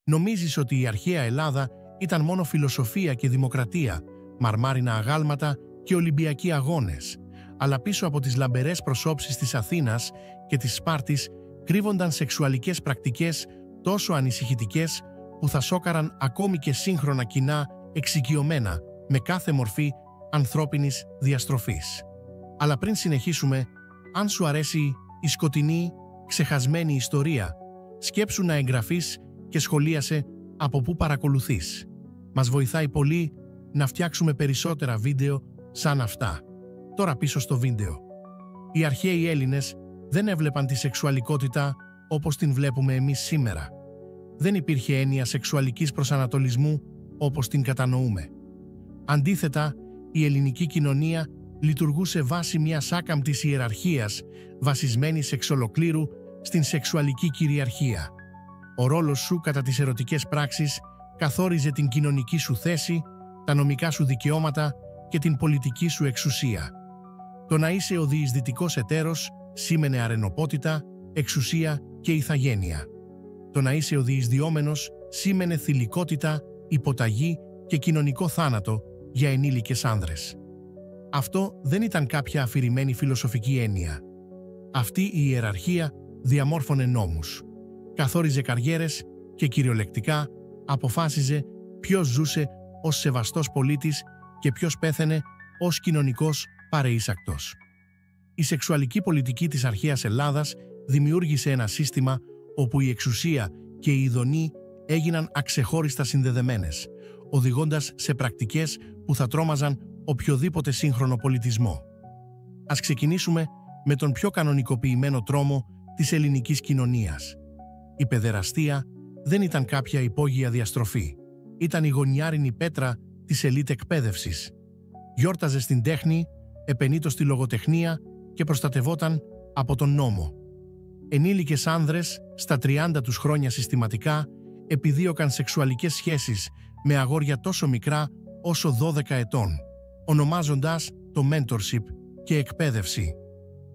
Νομίζεις ότι η αρχαία Ελλάδα ήταν μόνο φιλοσοφία και δημοκρατία, μαρμάρινα αγάλματα και Ολυμπιακοί αγώνες, αλλά πίσω από τις λαμπερές προσώψεις της Αθήνας και της Σπάρτης κρύβονταν σεξουαλικές πρακτικές τόσο ανησυχητικές που θα σόκαραν ακόμη και σύγχρονα κοινά εξοικειωμένα με κάθε μορφή ανθρώπινης διαστροφής. Αλλά πριν συνεχίσουμε, αν σου αρέσει η σκοτεινή, ξεχασμένη ιστορία, σκέψου να εγγραφείς και σχολίασε από πού παρακολουθείς. Μας βοηθάει πολύ να φτιάξουμε περισσότερα βίντεο σαν αυτά. Τώρα πίσω στο βίντεο. Οι αρχαίοι Έλληνες δεν έβλεπαν τη σεξουαλικότητα όπως την βλέπουμε εμείς σήμερα. Δεν υπήρχε έννοια σεξουαλικής προσανατολισμού όπως την κατανοούμε. Αντίθετα, η ελληνική κοινωνία λειτουργούσε βάσει μιας άκαμπτης ιεραρχίας βασισμένης εξ ολοκλήρου στην σεξουαλική κυριαρχία. Ο ρόλος σου κατά τις ερωτικές πράξεις καθόριζε την κοινωνική σου θέση, τα νομικά σου δικαιώματα και την πολιτική σου εξουσία. Το να είσαι ο διεισδυτικός εταίρος σήμαινε αρενοπότητα, εξουσία και ηθαγένεια. Το να είσαι ο διεισδιόμενος σήμαινε θηλυκότητα, υποταγή και κοινωνικό θάνατο για ενήλικες άνδρες. Αυτό δεν ήταν κάποια αφηρημένη φιλοσοφική έννοια. Αυτή η ιεραρχία διαμόρφωνε νόμους, καθόριζε καριέρες και κυριολεκτικά αποφάσιζε ποιος ζούσε ως σεβαστός πολίτης και ποιος πέθαινε ως κοινωνικός παρεΐσακτος. Η σεξουαλική πολιτική της αρχαίας Ελλάδας δημιούργησε ένα σύστημα όπου η εξουσία και η ειδονή έγιναν αξεχώριστα συνδεδεμένες, οδηγώντας σε πρακτικές που θα τρόμαζαν οποιοδήποτε σύγχρονο πολιτισμό. Ας ξεκινήσουμε με τον πιο κανονικοποιημένο τρόμο της ελληνικής κοινωνίας. Η παιδεραστία δεν ήταν κάποια υπόγεια διαστροφή. Ήταν η γωνιάρινη πέτρα της ελίτ εκπαίδευσης. Γιόρταζε στην τέχνη, επενήτω στη λογοτεχνία και προστατευόταν από τον νόμο. Ενήλικες άνδρες στα 30 τους χρόνια συστηματικά επιδίωκαν σεξουαλικές σχέσεις με αγόρια τόσο μικρά όσο 12 ετών, ονομάζοντας το mentorship και εκπαίδευση.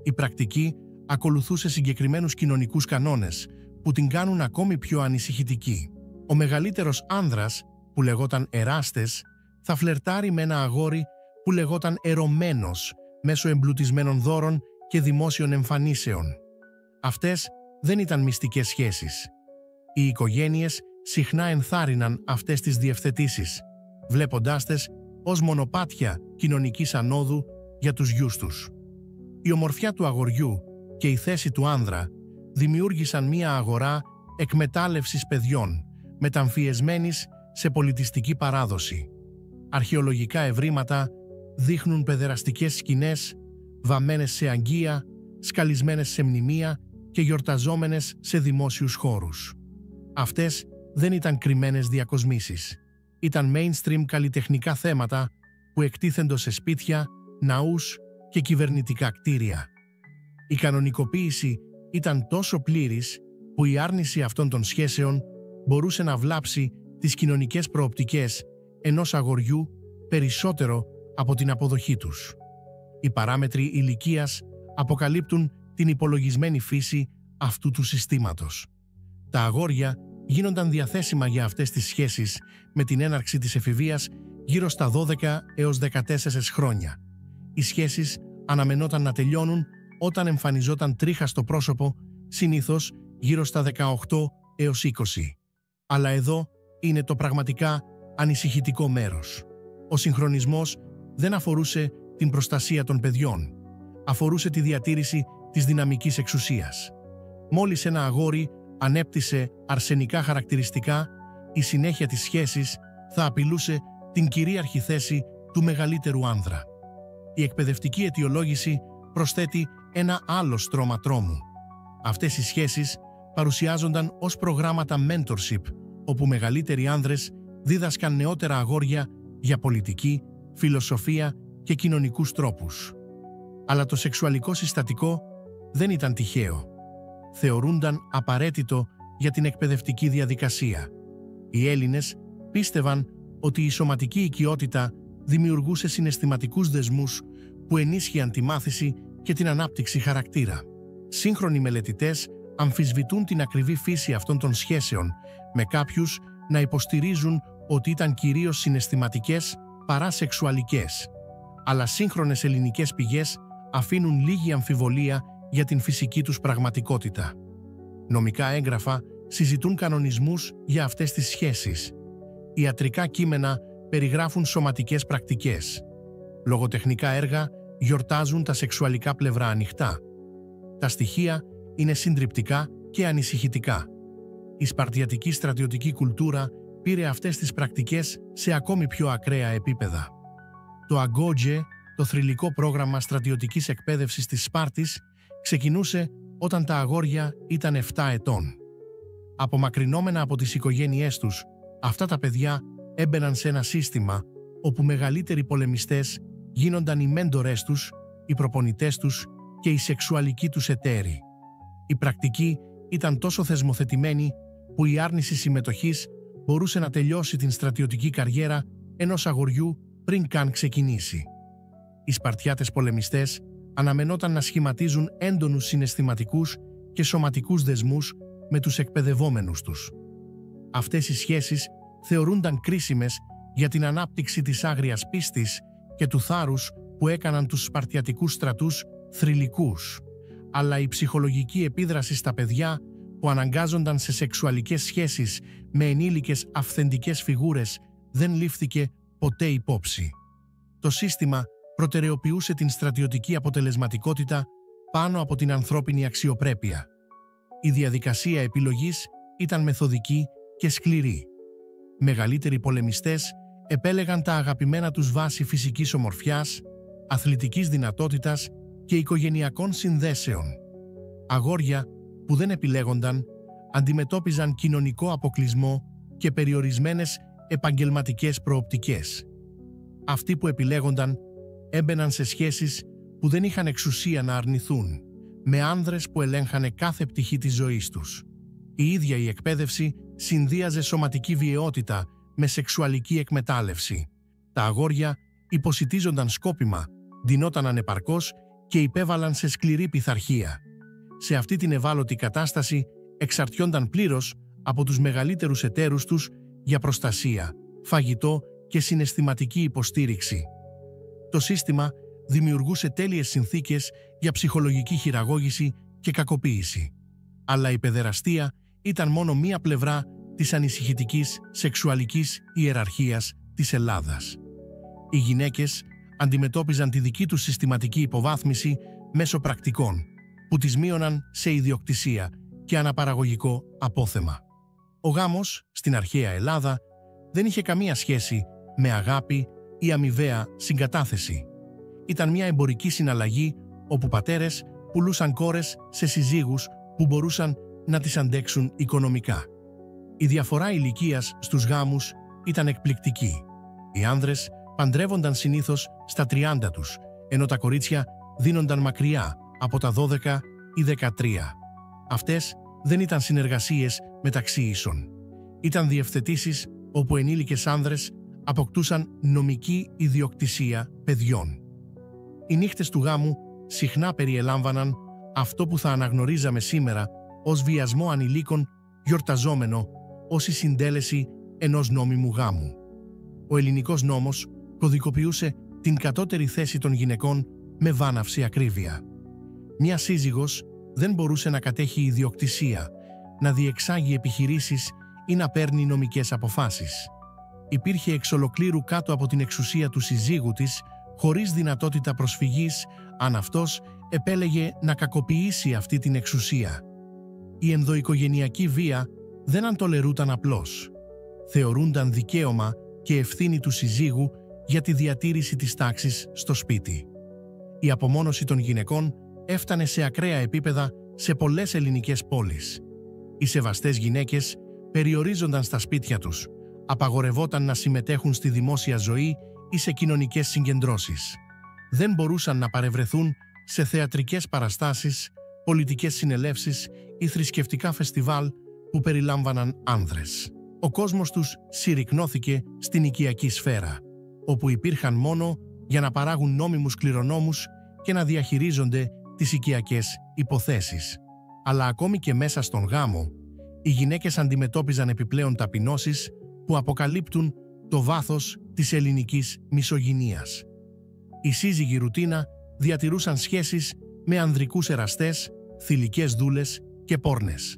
Η πρακτική ακολουθούσε συγκεκριμένους κοινωνικούς κανόνες που την κάνουν ακόμη πιο ανησυχητική. Ο μεγαλύτερος άνδρας, που λεγόταν εράστες, θα φλερτάρει με ένα αγόρι που λεγόταν ερωμένος μέσω εμπλουτισμένων δώρων και δημόσιων εμφανίσεων. Αυτές δεν ήταν μυστικές σχέσεις. Οι οικογένειες συχνά ενθάρρυναν αυτές τις διευθετήσεις, βλέποντάς τες ως μονοπάτια κοινωνικής ανόδου για τους γιους τους. Η ομορφιά του αγοριού και η θέση του άνδρα δημιούργησαν μία αγορά εκμετάλλευσης παιδιών, μεταμφιεσμένης σε πολιτιστική παράδοση. Αρχαιολογικά ευρήματα δείχνουν παιδεραστικές σκηνές, βαμμένες σε αγγεία, σκαλισμένες σε μνημεία και γιορταζόμενες σε δημόσιους χώρους. Αυτές δεν ήταν κρυμμένες διακοσμήσεις. Ήταν mainstream καλλιτεχνικά θέματα που εκτίθεντο σε σπίτια, ναούς και κυβερνητικά κτίρια. Η κανονικοποίηση ήταν τόσο πλήρης που η άρνηση αυτών των σχέσεων μπορούσε να βλάψει τις κοινωνικές προοπτικές ενός αγοριού περισσότερο από την αποδοχή τους. Οι παράμετροι ηλικίας αποκαλύπτουν την υπολογισμένη φύση αυτού του συστήματος. Τα αγόρια γίνονταν διαθέσιμα για αυτές τις σχέσεις με την έναρξη της εφηβείας γύρω στα 12 έως 14 χρόνια. Οι σχέσεις αναμενόταν να τελειώνουν όταν εμφανιζόταν τρίχα στο πρόσωπο, συνήθως γύρω στα 18 έως 20. Αλλά εδώ είναι το πραγματικά ανησυχητικό μέρος. Ο συγχρονισμός δεν αφορούσε την προστασία των παιδιών. Αφορούσε τη διατήρηση της δυναμικής εξουσίας. Μόλις ένα αγόρι ανέπτυσε αρσενικά χαρακτηριστικά, η συνέχεια της σχέσης θα απειλούσε την κυρίαρχη θέση του μεγαλύτερου άνδρα. Η εκπαιδευτική αιτιολόγηση προσθέτει ένα άλλο στρώμα τρόμου. Αυτές οι σχέσεις παρουσιάζονταν ως προγράμματα mentorship, όπου μεγαλύτεροι άνδρες δίδασκαν νεότερα αγόρια για πολιτική, φιλοσοφία και κοινωνικούς τρόπους. Αλλά το σεξουαλικό συστατικό δεν ήταν τυχαίο. Θεωρούνταν απαραίτητο για την εκπαιδευτική διαδικασία. Οι Έλληνες πίστευαν ότι η σωματική οικειότητα δημιουργούσε συναισθηματικούς δεσμούς που ενίσχυαν τη μάθηση και την ανάπτυξη χαρακτήρα. Σύγχρονοι μελετητές αμφισβητούν την ακριβή φύση αυτών των σχέσεων με κάποιους να υποστηρίζουν ότι ήταν κυρίως συναισθηματικές παρά σεξουαλικές. Αλλά σύγχρονες ελληνικές πηγές αφήνουν λίγη αμφιβολία για την φυσική τους πραγματικότητα. Νομικά έγγραφα συζητούν κανονισμούς για αυτές τις σχέσεις. Ιατρικά κείμενα περιγράφουν σωματικές πρακτικές. Λογοτεχνικά έργα γιορτάζουν τα σεξουαλικά πλευρά ανοιχτά. Τα στοιχεία είναι συντριπτικά και ανησυχητικά. Η σπαρτιατική στρατιωτική κουλτούρα πήρε αυτές τις πρακτικές σε ακόμη πιο ακραία επίπεδα. Το Αγκότζε, το θρυλικό πρόγραμμα στρατιωτικής εκπαίδευσης της Σπάρτης, ξεκινούσε όταν τα αγόρια ήταν 7 ετών. Απομακρυνόμενα από τις οικογένειές τους, αυτά τα παιδιά έμπαιναν σε ένα σύστημα όπου μεγαλύτεροι πολεμιστές γίνονταν οι μέντορές τους, οι προπονητές τους και οι σεξουαλικοί τους εταίροι. Η πρακτική ήταν τόσο θεσμοθετημένη που η άρνηση συμμετοχής μπορούσε να τελειώσει την στρατιωτική καριέρα ενός αγοριού πριν καν ξεκινήσει. Οι Σπαρτιάτες πολεμιστές αναμενόταν να σχηματίζουν έντονους συναισθηματικούς και σωματικούς δεσμούς με τους εκπαιδευόμενους τους. Αυτές οι σχέσεις θεωρούνταν κρίσιμες για την ανάπτυξη της άγριας πίστης και του θάρρους που έκαναν τους Σπαρτιατικούς στρατούς θρυλικούς, αλλά η ψυχολογική επίδραση στα παιδιά που αναγκάζονταν σε σεξουαλικές σχέσεις με ενήλικες αυθεντικές φιγούρες δεν λήφθηκε ποτέ υπόψη. Το σύστημα προτεραιοποιούσε την στρατιωτική αποτελεσματικότητα πάνω από την ανθρώπινη αξιοπρέπεια. Η διαδικασία επιλογής ήταν μεθοδική και σκληρή. Μεγαλύτεροι πολεμιστές επέλεγαν τα αγαπημένα τους βάση φυσικής ομορφιάς, αθλητικής δυνατότητας και οικογενειακών συνδέσεων. Αγόρια που δεν επιλέγονταν αντιμετώπιζαν κοινωνικό αποκλεισμό και περιορισμένες επαγγελματικές προοπτικές. Αυτοί που επιλέγονταν έμπαιναν σε σχέσεις που δεν είχαν εξουσία να αρνηθούν, με άνδρες που ελέγχανε κάθε πτυχή της ζωής τους. Η ίδια η εκπαίδευση συνδύαζε σωματική βιαιότητα με σεξουαλική εκμετάλλευση. Τα αγόρια υποσιτίζονταν σκόπιμα, ντυνόταν ανεπαρκώς και υπέβαλαν σε σκληρή πειθαρχία. Σε αυτή την ευάλωτη κατάσταση εξαρτιόνταν πλήρως από τους μεγαλύτερους εταίρους τους για προστασία, φαγητό και συναισθηματική υποστήριξη. Το σύστημα δημιουργούσε τέλειες συνθήκες για ψυχολογική χειραγώγηση και κακοποίηση. Αλλά η παιδεραστία ήταν μόνο μία πλευρά της ανησυχητικής σεξουαλικής ιεραρχίας της Ελλάδας. Οι γυναίκες αντιμετώπιζαν τη δική τους συστηματική υποβάθμιση μέσω πρακτικών, που τις μείωναν σε ιδιοκτησία και αναπαραγωγικό απόθεμα. Ο γάμος στην αρχαία Ελλάδα δεν είχε καμία σχέση με αγάπη ή αμοιβαία συγκατάθεση. Ήταν μια εμπορική συναλλαγή όπου πατέρες πουλούσαν κόρες σε συζύγους που μπορούσαν να τις αντέξουν οικονομικά. Η διαφορά ηλικίας στους γάμους ήταν εκπληκτική. Οι άνδρες παντρεύονταν συνήθως στα 30 τους, ενώ τα κορίτσια δίνονταν μακριά από τα 12 ή 13. Αυτές δεν ήταν συνεργασίες μεταξύ ίσων. Ήταν διευθετήσεις όπου ενήλικες άνδρες αποκτούσαν νομική ιδιοκτησία παιδιών. Οι νύχτες του γάμου συχνά περιελάμβαναν αυτό που θα αναγνωρίζαμε σήμερα ως βιασμό ανηλίκων, γιορταζόμενο ως η συντέλεση ενός νόμιμου γάμου. Ο ελληνικός νόμος κωδικοποιούσε την κατώτερη θέση των γυναικών με βάναυση ακρίβεια. Μια σύζυγος δεν μπορούσε να κατέχει ιδιοκτησία, να διεξάγει επιχειρήσεις ή να παίρνει νομικές αποφάσεις. Υπήρχε εξ ολοκλήρου κάτω από την εξουσία του συζύγου της, χωρίς δυνατότητα προσφυγής, αν αυτός επέλεγε να κακοποιήσει αυτή την εξουσία. Η ενδοοικογενειακή βία δεν αντολερούταν απλώς. Θεωρούνταν δικαίωμα και ευθύνη του συζύγου για τη διατήρηση της τάξης στο σπίτι. Η απομόνωση των γυναικών έφτανε σε ακραία επίπεδα σε πολλές ελληνικές πόλεις. Οι σεβαστές γυναίκες περιορίζονταν στα σπίτια τους, απαγορευόταν να συμμετέχουν στη δημόσια ζωή ή σε κοινωνικές συγκεντρώσεις. Δεν μπορούσαν να παρευρεθούν σε θεατρικές παραστάσεις, πολιτικές συνελεύσεις ή θρησκευτικά φεστιβάλ που περιλάμβαναν άνδρες. Ο κόσμος τους συρρικνώθηκε στην οικιακή σφαίρα, όπου υπήρχαν μόνο για να παράγουν νόμιμους κληρονόμους και να διαχειρίζονται τις οικιακές υποθέσεις. Αλλά ακόμη και μέσα στον γάμο, Οι γυναίκες αντιμετώπιζαν επιπλέον ταπεινώσεις που αποκαλύπτουν το βάθος της ελληνικής μισογυνίας. Οι σύζυγοι ρουτίνα διατηρούσαν σχέσεις με ανδρικούς εραστές, θηλυκές δούλες και πόρνες.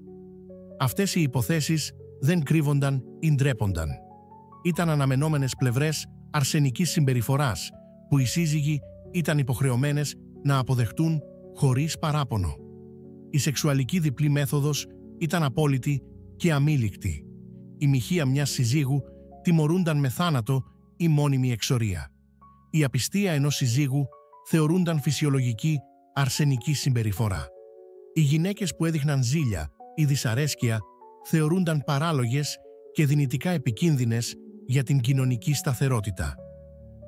Αυτές οι υποθέσεις δεν κρύβονταν ή ντρέπονταν. Ήταν αναμενόμενες πλευρές αρσενικής συμπεριφοράς που οι σύζυγοι ήταν υποχρεωμένες να αποδεχτούν χωρίς παράπονο. Η σεξουαλική διπλή μέθοδος ήταν απόλυτη και αμήλικτη. Η μοιχεία μιας συζύγου τιμωρούνταν με θάνατο ή μόνιμη εξορία. Η απιστία ενός συζύγου θεωρούνταν φυσιολογική αρσενική συμπεριφορά. Οι γυναίκες που έδειχναν ζήλια ή δυσαρέσκεια θεωρούνταν παράλογες και δυνητικά επικίνδυνες για την κοινωνική σταθερότητα.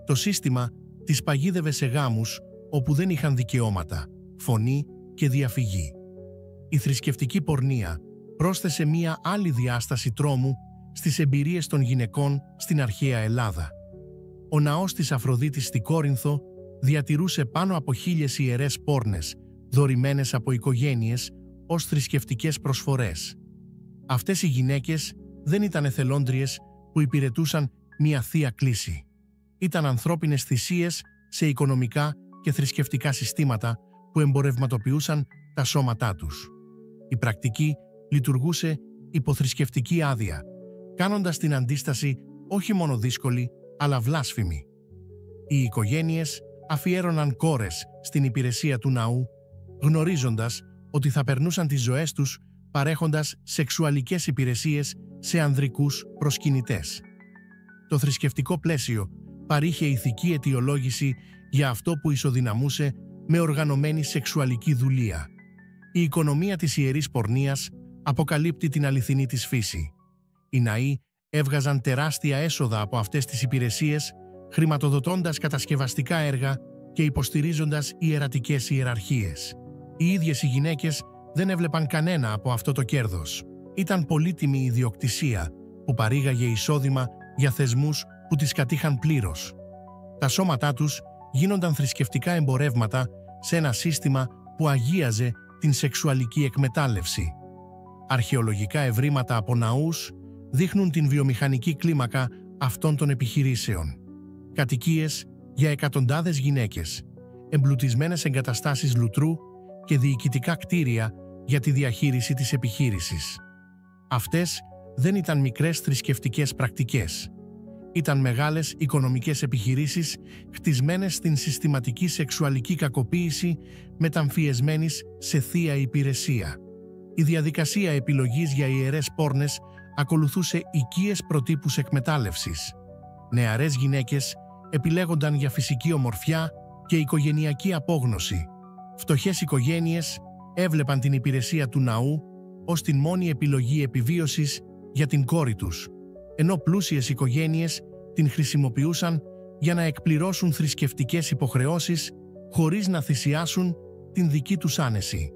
Το σύστημα τις παγίδευε σε γάμους όπου δεν είχαν δικαιώματα, φωνή και διαφυγή. Η θρησκευτική πορνεία πρόσθεσε μία άλλη διάσταση τρόμου στις εμπειρίες των γυναικών στην αρχαία Ελλάδα. Ο ναός της Αφροδίτης στη Κόρινθο διατηρούσε πάνω από 1.000 ιερές πόρνες, δωρημένες από οικογένειες ως θρησκευτικές προσφορές. Αυτές οι γυναίκες δεν ήταν εθελόντριες που υπηρετούσαν μία θεία κλίση. Ήταν ανθρώπινες θυσίες σε οικονομικά και θρησκευτικά συστήματα που εμπορευματοποιούσαν τα σώματά τους. Η πρακτική λειτουργούσε υπό θρησκευτική άδεια, κάνοντας την αντίσταση όχι μόνο δύσκολη, αλλά βλάσφημη. Οι οικογένειες αφιέρωναν κόρες στην υπηρεσία του ναού, γνωρίζοντας ότι θα περνούσαν τις ζωές τους παρέχοντας σεξουαλικές υπηρεσίες σε ανδρικούς προσκυνητές. Το θρησκευτικό πλαίσιο παρήχε ηθική αιτιολόγηση για αυτό που ισοδυναμούσε με οργανωμένη σεξουαλική δουλεία. Η οικονομία της ιερής πορνείας αποκαλύπτει την αληθινή της φύση. Οι ναοί έβγαζαν τεράστια έσοδα από αυτές τις υπηρεσίες, χρηματοδοτώντας κατασκευαστικά έργα και υποστηρίζοντας ιερατικές ιεραρχίες. Οι ίδιες οι γυναίκες δεν έβλεπαν κανένα από αυτό το κέρδος. Ήταν πολύτιμη η ιδιοκτησία που παρήγαγε εισόδημα για θεσμούς που τις κατήχαν πλήρως. Τα σώματά τους γίνονταν θρησκευτικά εμπορεύματα σε ένα σύστημα που αγίαζε την σεξουαλική εκμετάλλευση. Αρχαιολογικά ευρήματα από ναούς δείχνουν την βιομηχανική κλίμακα αυτών των επιχειρήσεων. Κατοικίες για εκατοντάδες γυναίκες, εμπλουτισμένες εγκαταστάσεις λουτρού και διοικητικά κτίρια για τη διαχείριση της επιχείρησης. Αυτές δεν ήταν μικρές θρησκευτικές πρακτικές. Ήταν μεγάλες οικονομικές επιχειρήσεις χτισμένες στην συστηματική σεξουαλική κακοποίηση μεταμφιεσμένης σε θεία υπηρεσία. Η διαδικασία επιλογής για ιερές πόρνες ακολουθούσε οικίες προτύπους εκμετάλλευσης. Νεαρές γυναίκες επιλέγονταν για φυσική ομορφιά και οικογενειακή απόγνωση. Φτωχές οικογένειες έβλεπαν την υπηρεσία του ναού ως την μόνη επιλογή επιβίωσης για την κόρη τους, ενώ πλούσιες οικογένειες την χρησιμοποιούσαν για να εκπληρώσουν θρησκευτικές υποχρεώσεις χωρίς να θυσιάσουν την δική τους άνεση.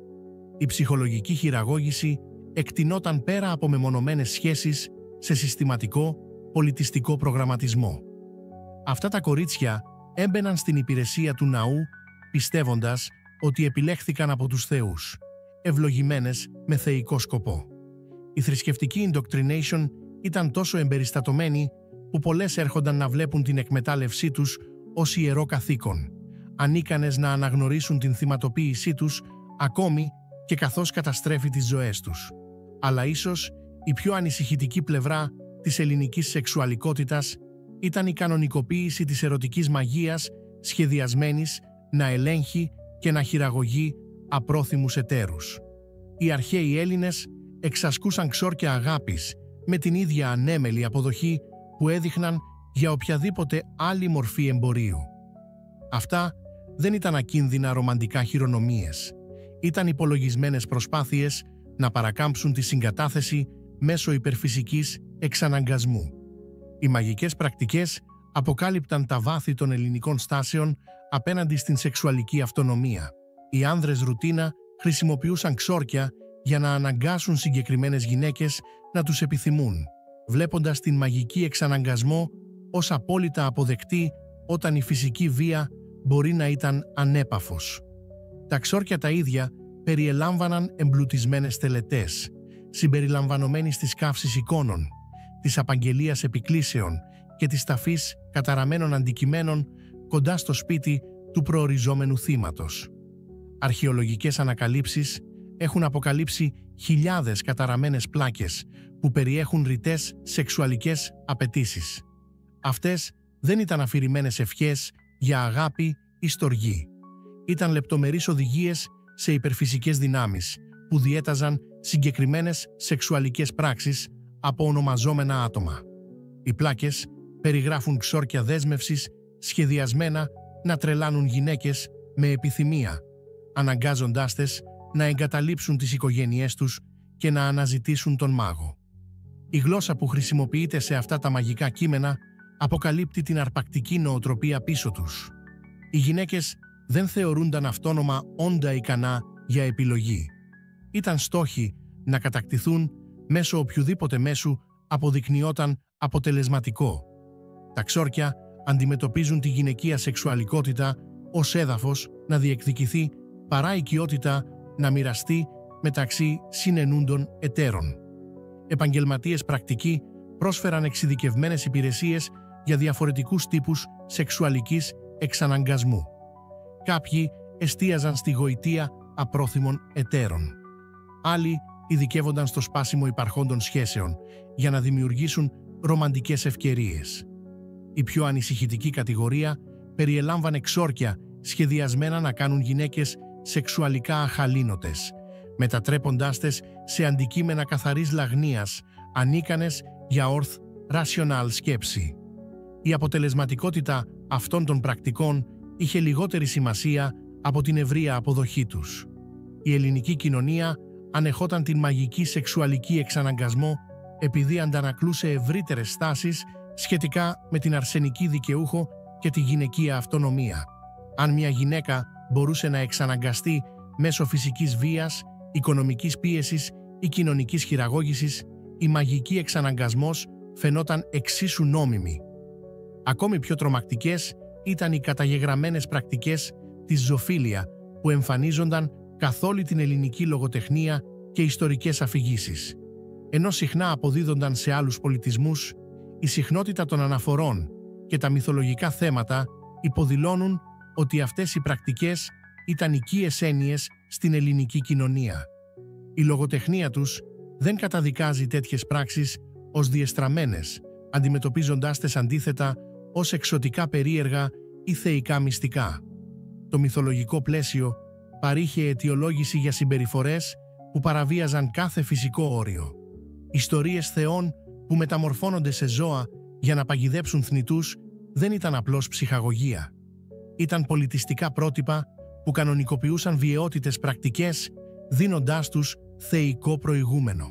Η ψυχολογική χειραγώγηση εκτεινόταν πέρα από μεμονωμένες σχέσεις σε συστηματικό πολιτιστικό προγραμματισμό. Αυτά τα κορίτσια έμπαιναν στην υπηρεσία του ναού πιστεύοντας ότι επιλέχθηκαν από τους θεούς, ευλογημένες με θεϊκό σκοπό. Η θρησκευτική indoctrination ήταν τόσο εμπεριστατωμένη που πολλές έρχονταν να βλέπουν την εκμετάλλευσή τους ως ιερό καθήκον, ανίκανες να αναγνωρίσουν την θυματοποίησή τους ακόμη και καθώς καταστρέφει τις ζωές τους. Αλλά ίσως η πιο ανησυχητική πλευρά της ελληνικής σεξουαλικότητας ήταν η κανονικοποίηση της ερωτικής μαγείας σχεδιασμένης να ελέγχει και να χειραγωγεί απρόθυμους εταίρους. Οι αρχαίοι Έλληνες εξασκούσαν ξόρκια αγάπης με την ίδια ανέμελη αποδοχή που έδειχναν για οποιαδήποτε άλλη μορφή εμπορίου. Αυτά δεν ήταν ακίνδυνα ρομαντικά χειρονομίες. Ήταν υπολογισμένες προσπάθειες να παρακάμψουν τη συγκατάθεση μέσω υπερφυσικής εξαναγκασμού. Οι μαγικές πρακτικές αποκάλυπταν τα βάθη των ελληνικών στάσεων απέναντι στην σεξουαλική αυτονομία. Οι άνδρες ρουτίνα χρησιμοποιούσαν ξόρκια για να αναγκάσουν συγκεκριμένες γυναίκες να τους επιθυμούν, βλέποντας την μαγική εξαναγκασμό ως απόλυτα αποδεκτή όταν η φυσική βία μπορεί να ήταν ανέπαφος. Τα ξόρκια τα ίδια περιελάμβαναν εμπλουτισμένες τελετές, συμπεριλαμβανομένης της καύσης εικόνων, της απαγγελίας επικλήσεων και της ταφής καταραμένων αντικειμένων κοντά στο σπίτι του προοριζόμενου θύματος. Αρχαιολογικές ανακαλύψεις έχουν αποκαλύψει χιλιάδες καταραμένες πλάκες που περιέχουν ρητές σεξουαλικές απαιτήσεις. Αυτές δεν ήταν αφηρημένες ευχές για αγάπη ή στοργή. Ήταν λεπτομερείς οδηγίες σε υπερφυσικές δυνάμεις που διέταζαν συγκεκριμένες σεξουαλικές πράξεις από ονομαζόμενα άτομα. Οι πλάκες περιγράφουν ξόρκια δέσμευσης σχεδιασμένα να τρελάνουν γυναίκες με επιθυμία, αναγκάζοντάς τες να εγκαταλείψουν τις οικογένειές τους και να αναζητήσουν τον μάγο. Η γλώσσα που χρησιμοποιείται σε αυτά τα μαγικά κείμενα αποκαλύπτει την αρπακτική νοοτροπία πίσω τους. Οι γυναίκες δεν θεωρούνταν αυτόνομα όντα ικανά για επιλογή. Ήταν στόχοι να κατακτηθούν μέσω οποιοδήποτε μέσου αποδεικνυόταν αποτελεσματικό. Τα ξόρκια αντιμετωπίζουν τη γυναικεία σεξουαλικότητα ως έδαφος να διεκδικηθεί παρά οικειότητα να μοιραστεί μεταξύ συνενούντων εταίρων. Επαγγελματίες πρακτικοί πρόσφεραν εξειδικευμένες υπηρεσίες για διαφορετικούς τύπους σεξουαλικής εξαναγκασμού. Κάποιοι εστίαζαν στη γοητεία απρόθυμων εταίρων. Άλλοι ειδικεύονταν στο σπάσιμο υπαρχόντων σχέσεων για να δημιουργήσουν ρομαντικές ευκαιρίες. Η πιο ανησυχητική κατηγορία περιελάμβανε ξόρκια σχεδιασμένα να κάνουν γυναίκες σεξουαλικά αχαλήνοτες, μετατρέποντάς τες σε αντικείμενα καθαρής λαγνίας, ανίκανες για rational σκέψη. Η αποτελεσματικότητα αυτών των πρακτικών είχε λιγότερη σημασία από την ευρεία αποδοχή τους. Η ελληνική κοινωνία ανεχόταν την μαγική σεξουαλική εξαναγκασμό επειδή αντανακλούσε ευρύτερες στάσεις σχετικά με την αρσενική δικαιούχο και τη γυναικεία αυτονομία. Αν μια γυναίκα μπορούσε να εξαναγκαστεί μέσω φυσικής βίας, οικονομικής πίεσης ή κοινωνικής χειραγώγησης, η μαγική εξαναγκασμός φαινόταν εξίσου νόμιμη. Ακόμη πιο τρομακτικές ήταν οι καταγεγραμμένες πρακτικές της ζωφίλια που εμφανίζονταν καθ' όλη την ελληνική λογοτεχνία και ιστορικές αφηγήσεις. Ενώ συχνά αποδίδονταν σε άλλους πολιτισμούς, η συχνότητα των αναφορών και τα μυθολογικά θέματα υποδηλώνουν ότι αυτές οι πρακτικές ήταν οικείες έννοιες στην ελληνική κοινωνία. Η λογοτεχνία τους δεν καταδικάζει τέτοιες πράξεις ως διεστραμμένες, αντιμετωπίζοντάς τες αντίθετα ως εξωτικά περίεργα ή θεϊκά μυστικά. Το μυθολογικό πλαίσιο παρήχε αιτιολόγηση για συμπεριφορές που παραβίαζαν κάθε φυσικό όριο. Ιστορίες θεών που μεταμορφώνονται σε ζώα για να παγιδέψουν θνητούς δεν ήταν απλώς ψυχαγωγία. Ήταν πολιτιστικά πρότυπα που κανονικοποιούσαν βιαιότητες πρακτικές, δίνοντάς τους θεϊκό προηγούμενο.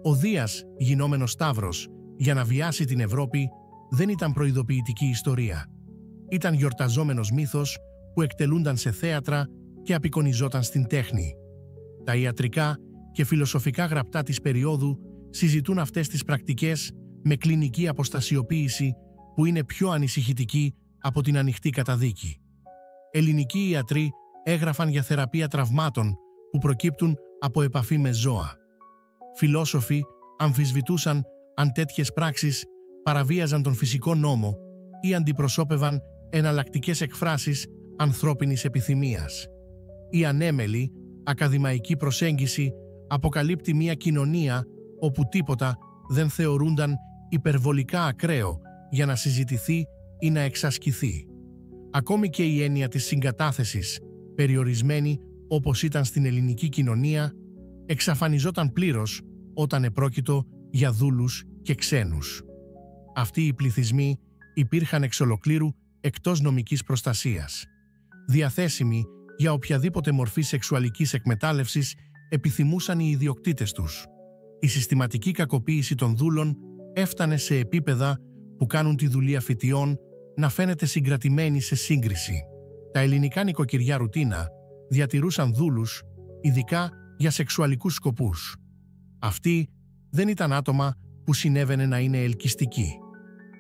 Ο Δίας, γινόμενος Σταύρος, για να βιάσει την Ευρώπη, δεν ήταν προειδοποιητική ιστορία. Ήταν γιορταζόμενος μύθος που εκτελούνταν σε θέατρα και απεικονιζόταν στην τέχνη. Τα ιατρικά και φιλοσοφικά γραπτά της περίοδου συζητούν αυτές τις πρακτικές με κλινική αποστασιοποίηση που είναι πιο ανησυχητική από την ανοιχτή καταδίκη. Ελληνικοί ιατροί έγραφαν για θεραπεία τραυμάτων που προκύπτουν από επαφή με ζώα. Φιλόσοφοι αμφισβητούσαν αν τέτοιες πράξεις παραβίαζαν τον φυσικό νόμο ή αντιπροσώπευαν εναλλακτικές εκφράσεις ανθρώπινης επιθυμίας. Η ανέμελη, ακαδημαϊκή προσέγγιση αποκαλύπτει μια κοινωνία όπου τίποτα δεν θεωρούνταν υπερβολικά ακραίο για να συζητηθεί ή να εξασκηθεί. Ακόμη και η έννοια της συγκατάθεσης, περιορισμένη όπως ήταν στην ελληνική κοινωνία, εξαφανιζόταν πλήρως όταν επρόκειτο για δούλους και ξένους. Αυτοί οι πληθυσμοί υπήρχαν εξ ολοκλήρου εκτός νομικής προστασίας, διαθέσιμοι για οποιαδήποτε μορφή σεξουαλικής εκμετάλλευσης επιθυμούσαν οι ιδιοκτήτες τους. Η συστηματική κακοποίηση των δούλων έφτανε σε επίπεδα που κάνουν τη δουλεία φοιτιών να φαίνεται συγκρατημένη σε σύγκριση. Τα ελληνικά νοικοκυριά ρουτίνα διατηρούσαν δούλους, ειδικά για σεξουαλικούς σκοπούς. Αυτοί δεν ήταν άτομα που συνέβαινε να είναι ελκυστικοί.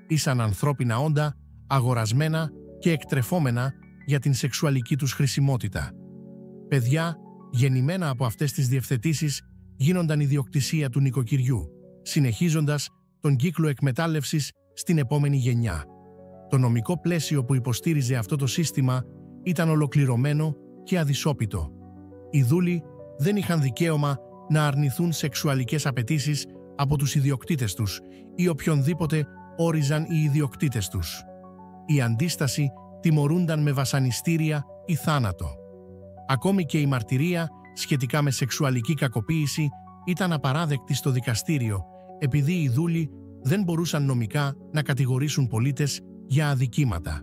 Ήσαν ανθρώπινα όντα, αγορασμένα και εκτρεφόμενα για την σεξουαλική τους χρησιμότητα. Παιδιά, γεννημένα από αυτές τις διευθετήσεις, γίνονταν ιδιοκτησία του νοικοκυριού, συνεχίζοντας τον κύκλο εκμετάλλευσης στην επόμενη γενιά. Το νομικό πλαίσιο που υποστήριζε αυτό το σύστημα ήταν ολοκληρωμένο και αδυσόπιτο. Οι δούλοι δεν είχαν δικαίωμα να αρνηθούν σεξουαλικές απαιτήσεις από τους ιδιοκτήτες τους ή οποιονδήποτε όριζαν οι ιδιοκτήτες τους. Η αντίσταση τιμωρούνταν με βασανιστήρια ή θάνατο. Ακόμη και η μαρτυρία σχετικά με σεξουαλική κακοποίηση ήταν απαράδεκτη στο δικαστήριο, επειδή οι δούλοι δεν μπορούσαν νομικά να κατηγορήσουν πολίτες για αδικήματα.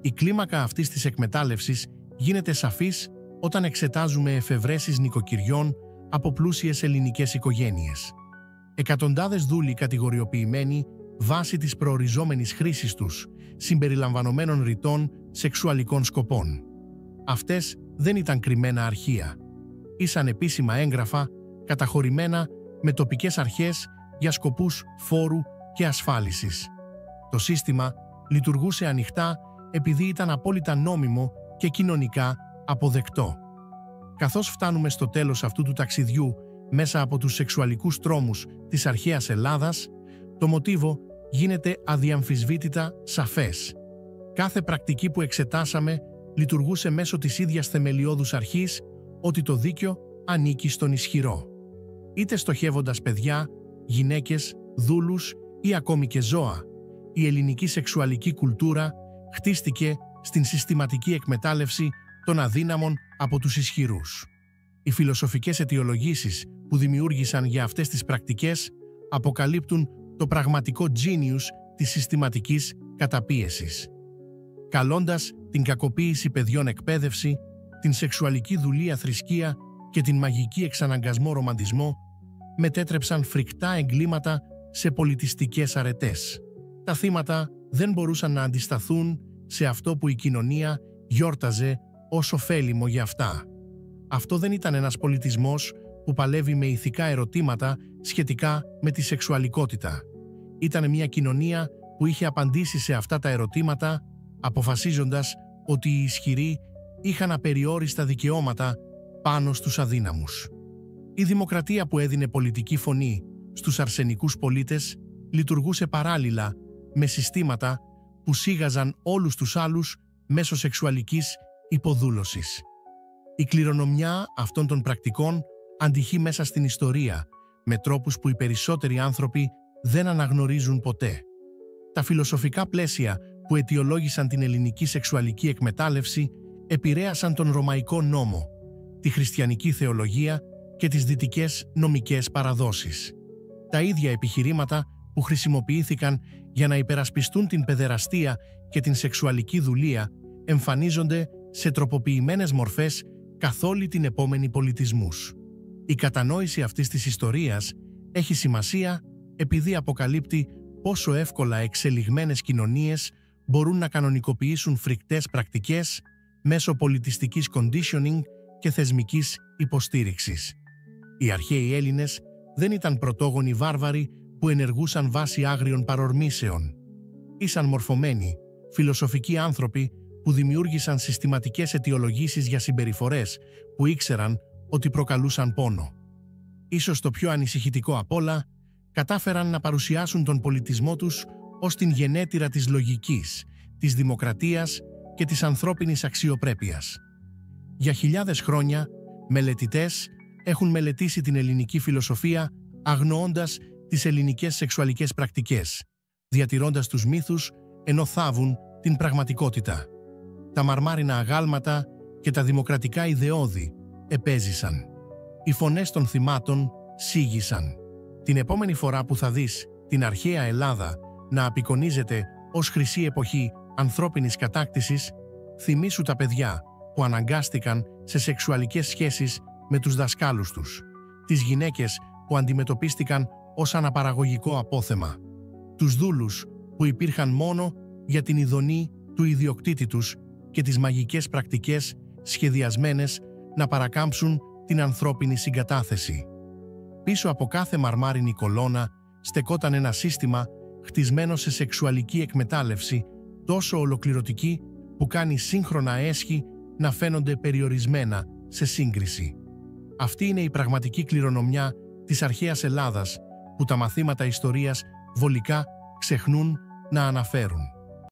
Η κλίμακα αυτής της εκμετάλλευσης γίνεται σαφής όταν εξετάζουμε εφευρέσεις νοικοκυριών από πλούσιες ελληνικές οικογένειες. Εκατοντάδες δούλοι κατηγοριοποιημένοι βάσει της προοριζόμενης χρήσης τους, συμπεριλαμβανομένων ρητών σεξουαλικών σκοπών. Αυτές δεν ήταν κρυμμένα αρχεία. Ήσαν επίσημα έγγραφα καταχωρημένα με τοπικές αρχές για σκοπούς φόρου και ασφάλισης. Το σύστημα λειτουργούσε ανοιχτά επειδή ήταν απόλυτα νόμιμο και κοινωνικά αποδεκτό. Καθώς φτάνουμε στο τέλος αυτού του ταξιδιού μέσα από τους σεξουαλικούς τρόμους της αρχαίας Ελλάδας, το μοτίβο γίνεται αδιαμφισβήτητα σαφές. Κάθε πρακτική που εξετάσαμε λειτουργούσε μέσω της ίδιας θεμελιώδους αρχής ότι το δίκαιο ανήκει στον ισχυρό. Είτε στοχεύοντας παιδιά, γυναίκες, δούλους ή ακόμη και ζώα, η ελληνική σεξουαλική κουλτούρα χτίστηκε στην συστηματική εκμετάλλευση των αδύναμων από τους ισχυρούς. Οι φιλοσοφικές αιτιολογήσεις που δημιούργησαν για αυτές τις πρακτικές αποκαλύπτουν το πραγματικό genius της συστηματικής καταπίεσης. Καλώντας την κακοποίηση παιδιών εκπαίδευση, την σεξουαλική δουλεία θρησκεία και την μαγική εξαναγκασμό ρομαντισμό, μετέτρεψαν φρικτά εγκλήματα σε πολιτιστικές αρετές. Τα θύματα δεν μπορούσαν να αντισταθούν σε αυτό που η κοινωνία γιόρταζε ως ωφέλιμο για αυτά. Αυτό δεν ήταν ένας πολιτισμός που παλεύει με ηθικά ερωτήματα σχετικά με τη σεξουαλικότητα. Ήταν μια κοινωνία που είχε απαντήσει σε αυτά τα ερωτήματα, αποφασίζοντας ότι οι ισχυροί είχαν απεριόριστα δικαιώματα πάνω στους αδύναμους. Η δημοκρατία που έδινε πολιτική φωνή στους αρσενικούς πολίτες λειτουργούσε παράλληλα με συστήματα που σίγαζαν όλους τους άλλους μέσω σεξουαλικής υποδούλωσης. Η κληρονομιά αυτών των πρακτικών αντυχεί μέσα στην ιστορία με τρόπους που οι περισσότεροι άνθρωποι δεν αναγνωρίζουν ποτέ. Τα φιλοσοφικά πλαίσια που αιτιολόγησαν την ελληνική σεξουαλική εκμετάλλευση επηρέασαν τον Ρωμαϊκό νόμο, τη χριστιανική θεολογία και τις δυτικές νομικές παραδόσεις. Τα ίδια επιχειρήματα που χρησιμοποιήθηκαν για να υπερασπιστούν την παιδεραστία και την σεξουαλική δουλεία εμφανίζονται σε τροποποιημένες μορφές καθ' όλη την επόμενη πολιτισμούς. Η κατανόηση αυτής της ιστορίας έχει σημασία επειδή αποκαλύπτει πόσο εύκολα εξελιγμένες κοινωνίες μπορούν να κανονικοποιήσουν φρικτές πρακτικές μέσω πολιτιστικής conditioning και θεσμικής υποστήριξης. Οι αρχαίοι Έλληνες δεν ήταν πρωτόγονοι βάρβαροι που ενεργούσαν βάσει άγριων παρορμήσεων. Ήσαν μορφωμένοι, φιλοσοφικοί άνθρωποι που δημιούργησαν συστηματικές αιτιολογήσεις για συμπεριφορές που ήξεραν ότι προκαλούσαν πόνο. Ίσως το πιο ανησυχητικό απ' όλα, κατάφεραν να παρουσιάσουν τον πολιτισμό τους ως την γενέτειρα της λογικής, της δημοκρατίας και της ανθρώπινης αξιοπρέπειας. Για χιλιάδες χρόνια, μελετητές έχουν μελετήσει την ελληνική φιλοσοφία αγνοώντας τις ελληνικές σεξουαλικές πρακτικές, διατηρώντας τους μύθους ενώ θάβουν την πραγματικότητα. Τα μαρμάρινα αγάλματα και τα δημοκρατικά ιδεώδη επέζησαν. Οι φωνές των θυμάτων σίγησαν. Την επόμενη φορά που θα δεις την αρχαία Ελλάδα να απεικονίζεται ως χρυσή εποχή ανθρώπινης κατάκτησης, θυμήσου τα παιδιά που αναγκάστηκαν σε σεξουαλικές σχέσεις με τους δασκάλους τους, τις γυναίκες που αντιμετωπίστηκαν ως αναπαραγωγικό απόθεμα, τους δούλους που υπήρχαν μόνο για την ειδονή του ιδιοκτήτη τους και τις μαγικές πρακτικές σχεδιασμένες να παρακάμψουν την ανθρώπινη συγκατάθεση. Πίσω από κάθε μαρμάρινη κολόνα στεκόταν ένα σύστημα χτισμένο σε σεξουαλική εκμετάλλευση τόσο ολοκληρωτική που κάνει σύγχρονα έσχη να φαίνονται περιορισμένα σε σύγκριση. Αυτή είναι η πραγματική κληρονομιά της αρχαίας Ελλάδας, που τα μαθήματα ιστορίας βολικά ξεχνούν να αναφέρουν.